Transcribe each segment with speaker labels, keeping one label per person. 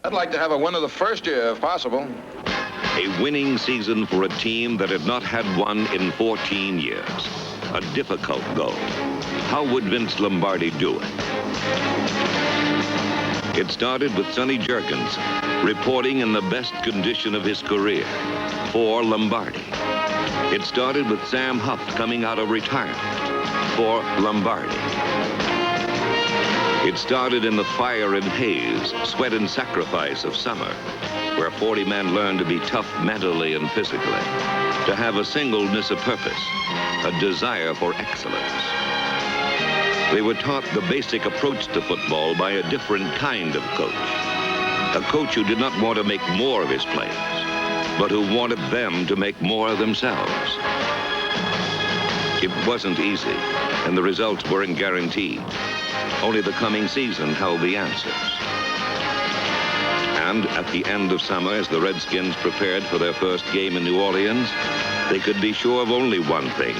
Speaker 1: I'd like to have a win of the first year, if possible.
Speaker 2: A winning season for a team that had not had one in 14 years. A difficult goal. How would Vince Lombardi do it? It started with Sonny Jerkins reporting in the best condition of his career for Lombardi. It started with Sam Huff coming out of retirement for Lombardi. It started in the fire and haze, sweat and sacrifice of summer, where 40 men learned to be tough mentally and physically, to have a singleness of purpose, a desire for excellence. They were taught the basic approach to football by a different kind of coach. A coach who did not want to make more of his players, but who wanted them to make more of themselves. It wasn't easy, and the results weren't guaranteed. Only the coming season held the answers. And at the end of summer, as the Redskins prepared for their first game in New Orleans, they could be sure of only one thing.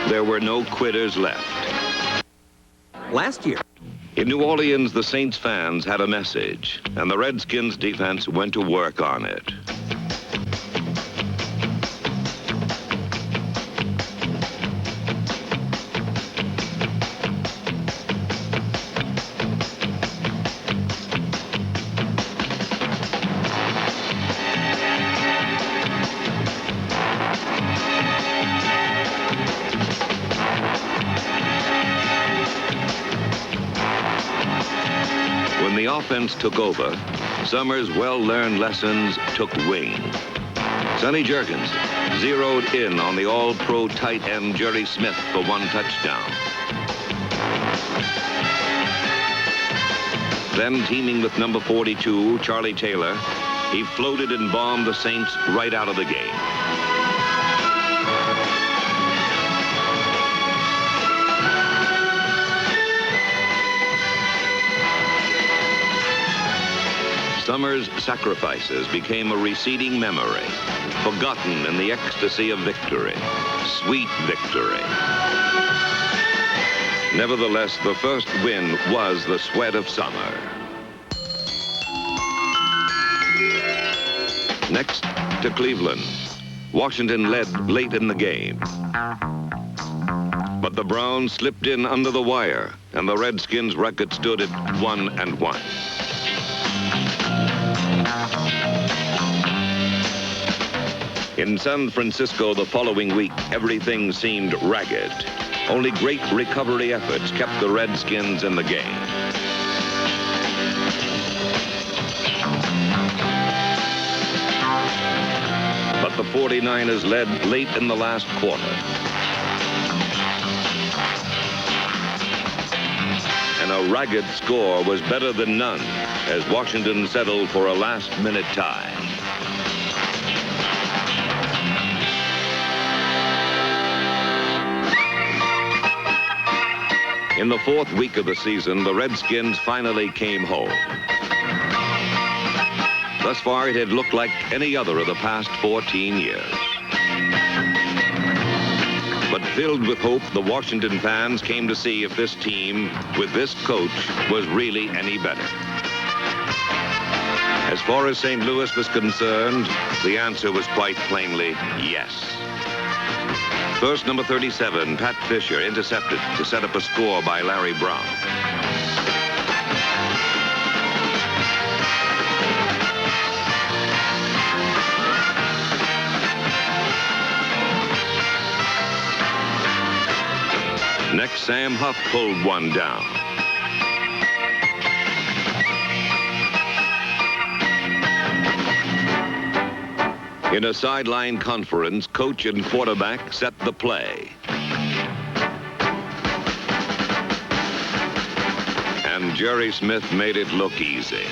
Speaker 2: There were no quitters left.
Speaker 3: Last year,
Speaker 2: in New Orleans, the Saints fans had a message, and the Redskins defense went to work on it. When the offense took over, Summer's well-learned lessons took wing. Sonny Jerkins zeroed in on the all-pro tight end Jerry Smith for one touchdown. Then, teaming with number 42, Charlie Taylor, he floated and bombed the Saints right out of the game. Summer's sacrifices became a receding memory, forgotten in the ecstasy of victory, sweet victory. Nevertheless, the first win was the sweat of summer. Next to Cleveland. Washington led late in the game. But the Browns slipped in under the wire, and the Redskins' record stood at 1-1. In San Francisco the following week, everything seemed ragged. Only great recovery efforts kept the Redskins in the game. But the 49ers led late in the last quarter. And a ragged score was better than none as Washington settled for a last-minute tie. In the fourth week of the season, the Redskins finally came home. Thus far, it had looked like any other of the past 14 years. But filled with hope, the Washington fans came to see if this team, with this coach, was really any better. As far as St. Louis was concerned, the answer was quite plainly yes. First, number 37, Pat Fisher, intercepted to set up a score by Larry Brown. Next, Sam Huff pulled one down. In a sideline conference, coach and quarterback set the play. And Jerry Smith made it look easy.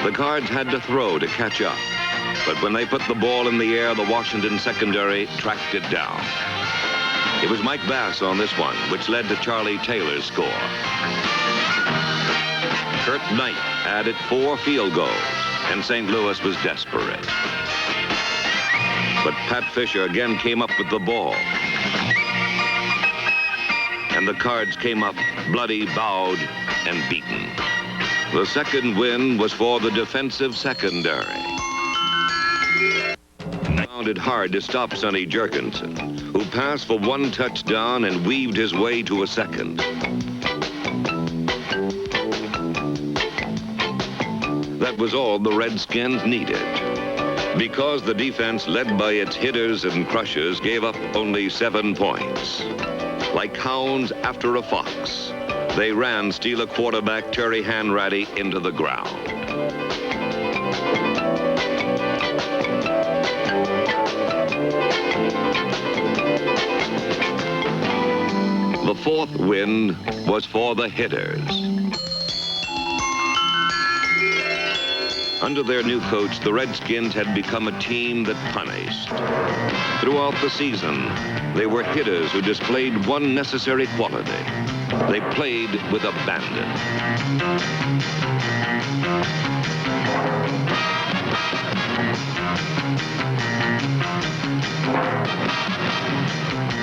Speaker 2: The Cards had to throw to catch up. But when they put the ball in the air, the Washington secondary tracked it down. It was Mike Bass on this one, which led to Charlie Taylor's score. Kurt Knight added 4 field goals, and St. Louis was desperate. But Pat Fisher again came up with the ball. And the Cards came up bloody, bowed, and beaten. The second win was for the defensive secondary. Found it hard to stop Sonny Jerkinson, who passed for one touchdown and weaved his way to a second. That was all the Redskins needed. Because the defense, led by its hitters and crushers, gave up only 7 points. Like hounds after a fox, they ran Steeler quarterback Terry Hanratty into the ground. The fourth win was for the hitters. Under their new coach, the Redskins had become a team that punished. Throughout the season, they were hitters who displayed one necessary quality. They played with abandon.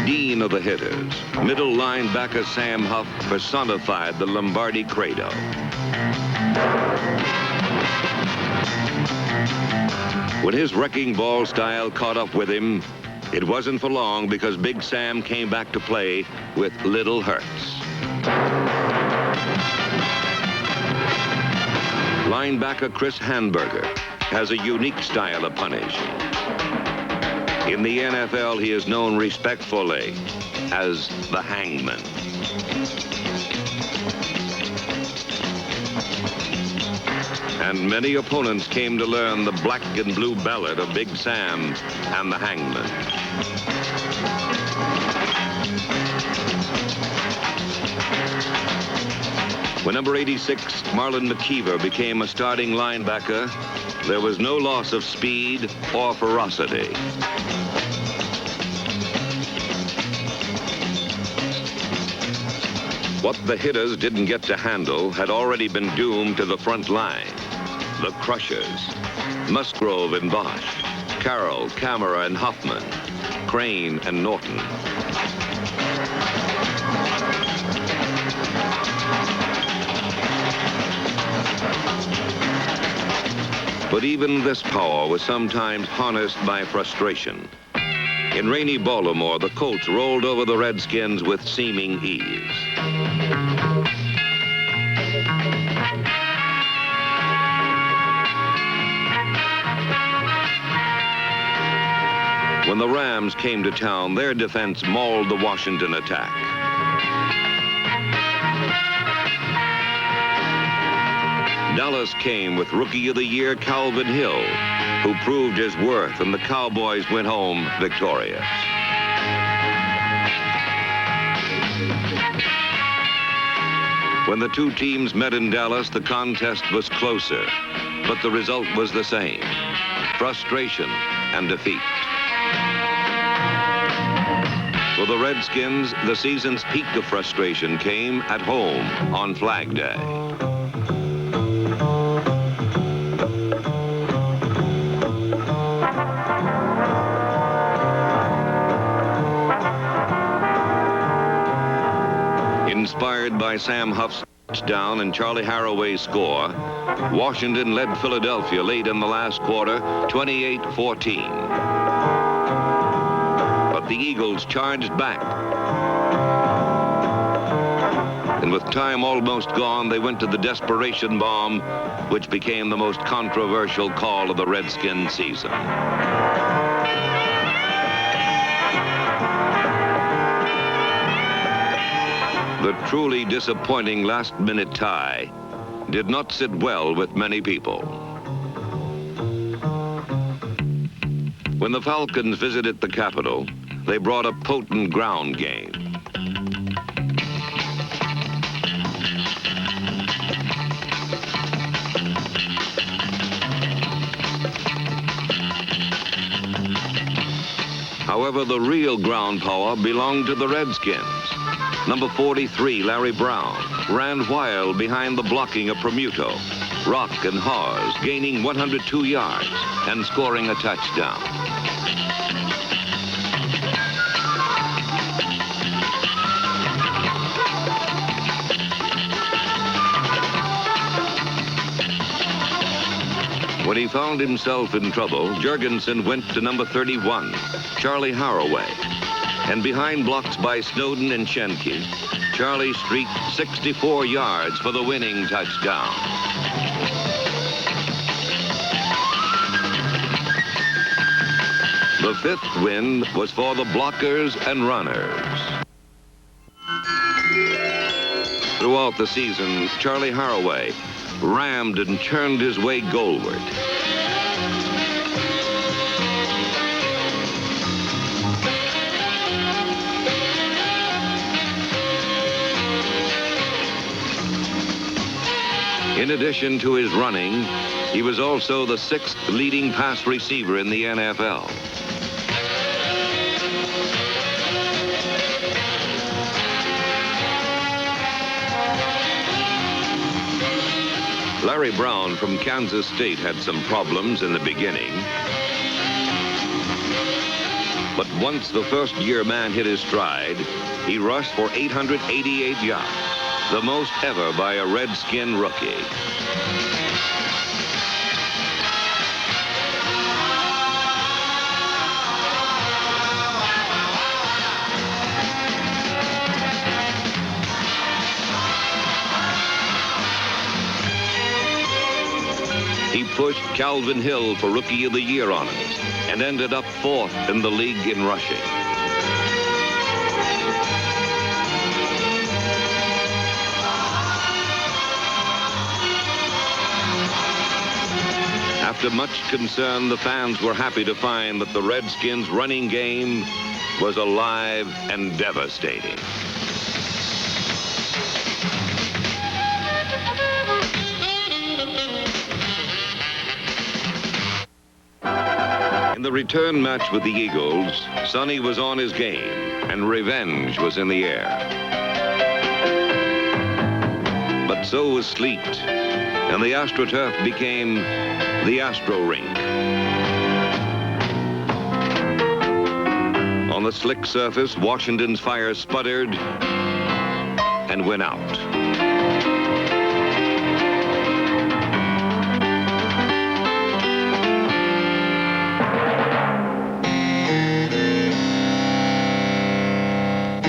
Speaker 2: Dean of the hitters, middle linebacker Sam Huff personified the Lombardi credo. When his wrecking ball style caught up with him, it wasn't for long because Big Sam came back to play with little hurts. Linebacker Chris Hanberger has a unique style of punishing. In the NFL, he is known respectfully as the hangman. And many opponents came to learn the black and blue ballad of Big Sam and the Hangman. When number 86, Marlon McKeever, became a starting linebacker, there was no loss of speed or ferocity. What the hitters didn't get to handle had already been doomed to the front line. The crushers, Musgrove and Bosch, Carroll, Camera and Hoffman, Crane and Norton. But even this power was sometimes harnessed by frustration. In rainy Baltimore, the Colts rolled over the Redskins with seeming ease. When the Rams came to town, their defense mauled the Washington attack. Dallas came with Rookie of the Year Calvin Hill, who proved his worth, and the Cowboys went home victorious. When the two teams met in Dallas, the contest was closer, but the result was the same: frustration and defeat. For the Redskins, the season's peak of frustration came at home on Flag Day. Inspired by Sam Huff's touchdown and Charlie Haraway's score, Washington led Philadelphia late in the last quarter, 28-14. But the Eagles charged back. And with time almost gone, they went to the desperation bomb, which became the most controversial call of the Redskins season. The truly disappointing last-minute tie did not sit well with many people. When the Falcons visited the Capitol, they brought a potent ground game. However, the real ground power belonged to the Redskins. Number 43, Larry Brown, ran wild behind the blocking of Permuto, Rock, and Hawes, gaining 102 yards and scoring a touchdown. he found himself in trouble, Jurgensen went to number 31, Charlie Haraway. And behind blocks by Snowden and Schenke, Charlie streaked 64 yards for the winning touchdown. The fifth win was for the blockers and runners. Throughout the season, Charlie Haraway rammed and churned his way goalward. In addition to his running, he was also the 6th leading pass receiver in the NFL. Larry Brown from Kansas State had some problems in the beginning. But once the first-year man hit his stride, he rushed for 888 yards, the most ever by a Redskin rookie. He pushed Calvin Hill for Rookie of the Year honors and ended up 4th in the league in rushing. After much concern, the fans were happy to find that the Redskins' running game was alive and devastating. In the return match with the Eagles, Sonny was on his game, and revenge was in the air. But so was Sleet, and the AstroTurf became the Astro Rink. On the slick surface, Washington's fire sputtered and went out.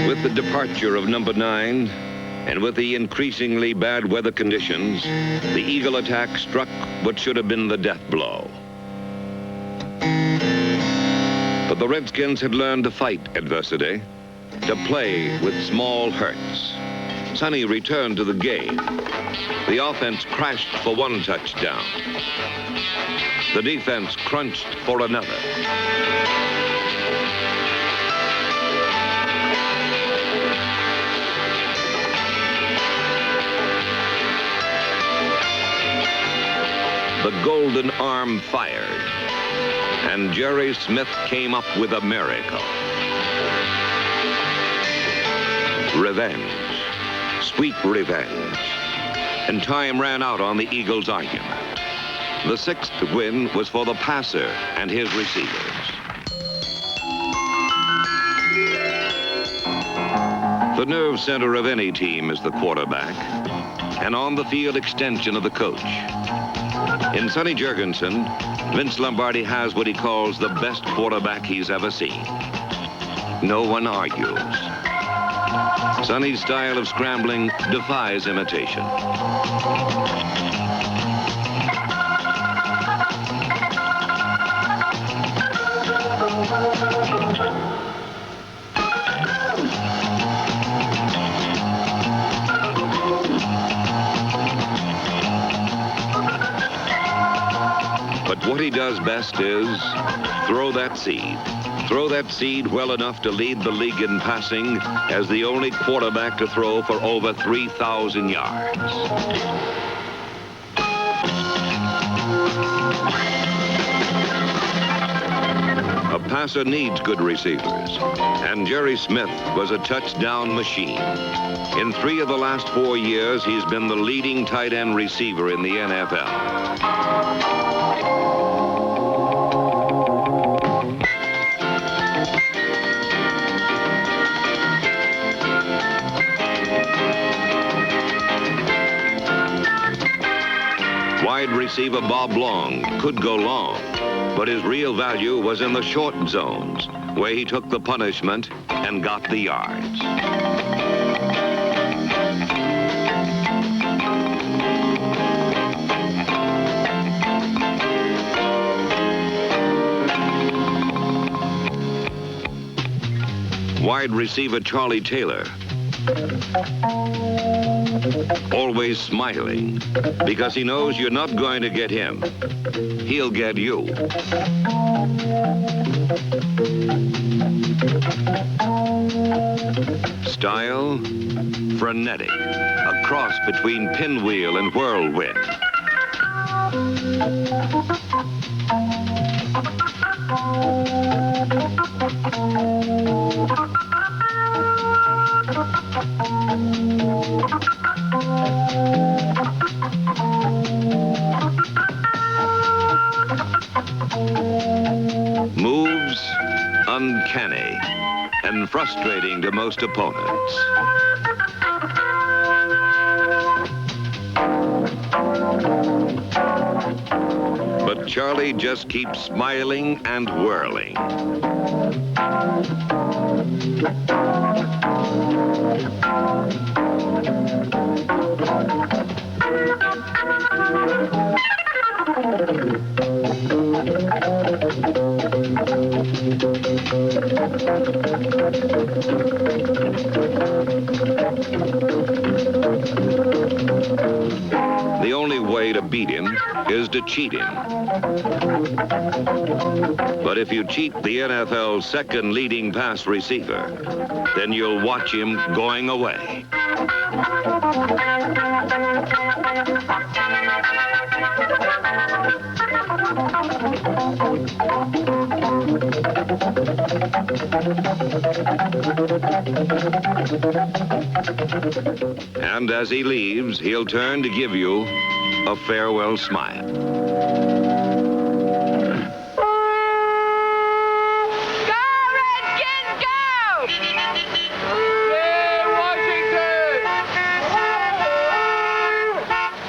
Speaker 2: With the departure of number 9, and with the increasingly bad weather conditions, the Eagle attack struck what should have been the death blow. But the Redskins had learned to fight adversity, to play with small hurts. Sonny returned to the game. The offense crashed for 1 touchdown. The defense crunched for another. The golden arm fired, and Jerry Smith came up with a miracle. Revenge, sweet revenge. And time ran out on the Eagles' argument. The 6th win was for the passer and his receivers. The nerve center of any team is the quarterback, an on-the-field extension of the coach. In Sonny Jurgensen, Vince Lombardi has what he calls the best quarterback he's ever seen. No one argues. Sonny's style of scrambling defies imitation. But what he does best is throw that seed. Throw that seed well enough to lead the league in passing as the only quarterback to throw for over 3,000 yards. A passer needs good receivers, and Jerry Smith was a touchdown machine. In 3 of the last 4 years, he's been the leading tight end receiver in the NFL. Wide receiver Bob Long could go long, but his real value was in the short zones, where he took the punishment and got the yards. Wide receiver Charlie Taylor, always smiling, because he knows you're not going to get him. He'll get you. Style, frenetic, a cross between pinwheel and whirlwind. Moves uncanny and frustrating to most opponents. But Charlie just keeps smiling and whirling. The only way to beat him is to cheat him. But if you cheat the NFL's second leading pass receiver, then you'll watch him going away. And as he leaves, he'll turn to give you a farewell smile.
Speaker 4: Go, Redskins, go! Yeah, Washington!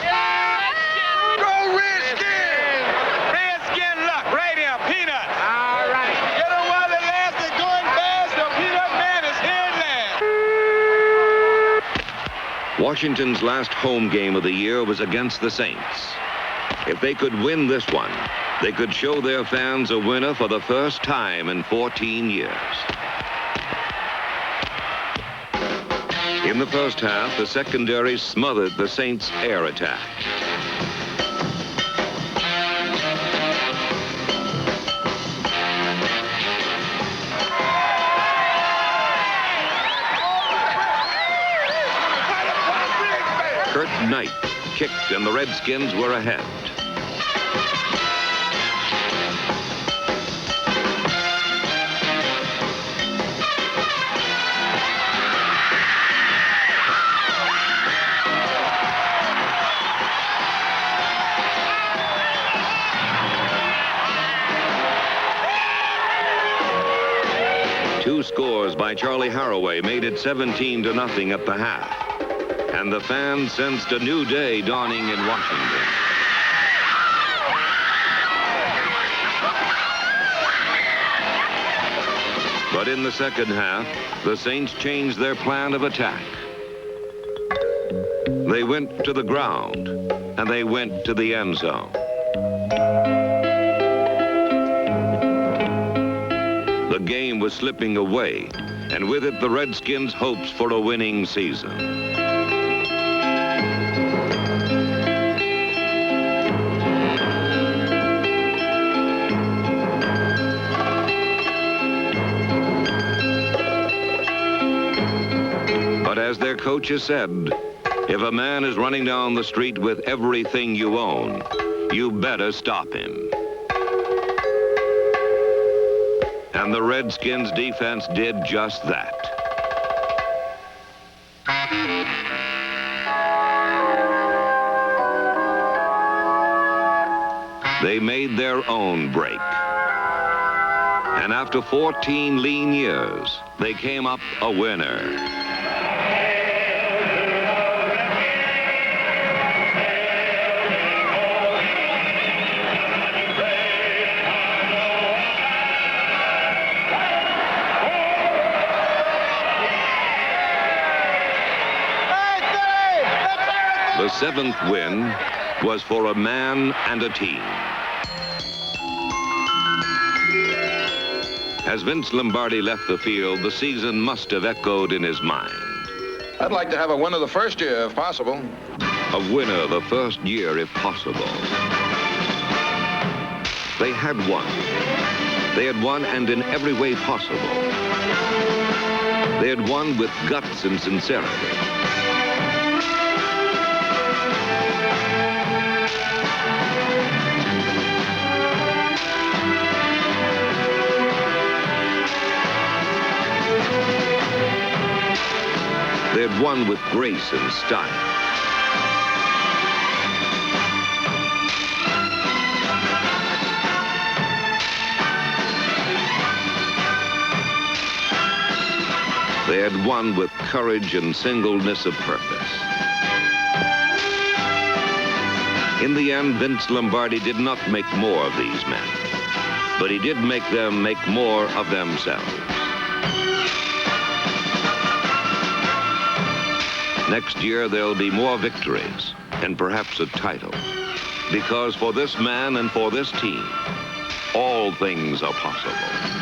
Speaker 4: Yeah, Redskins!
Speaker 1: Go Redskins!
Speaker 5: Redskin luck, right here, Peanut.
Speaker 4: All right.
Speaker 5: Get him while the last is going fast. The Peanut Man is here last.
Speaker 2: Washington's last home game of the year was against the Saints. If they could win this one, they could show their fans a winner for the first time in 14 years. In the first half, the secondary smothered the Saints' air attack. Kurt Knight kicked and the Redskins were ahead. Two scores by Charlie Haraway made it 17-0 at the half. And the fans sensed a new day dawning in Washington. But in the second half, the Saints changed their plan of attack. They went to the ground, and they went to the end zone. The game was slipping away, and with it, the Redskins' hopes for a winning season. But as their coach has said, if a man is running down the street with everything you own, you better stop him. And the Redskins defense did just that. They made their own break. And after 14 lean years, they came up a winner. seventh win was for a man and a team. As Vince Lombardi left the field, the season must have echoed in his mind.
Speaker 6: I'd like to have a winner the first year, if possible.
Speaker 2: A winner the first year, if possible. They had won. They had won, and in every way possible. They had won with guts and sincerity. They had won with grace and style. They had won with courage and singleness of purpose. In the end, Vince Lombardi did not make more of these men, but he did make them make more of themselves. Next year, there'll be more victories and perhaps a title, because for this man and for this team, all things are possible.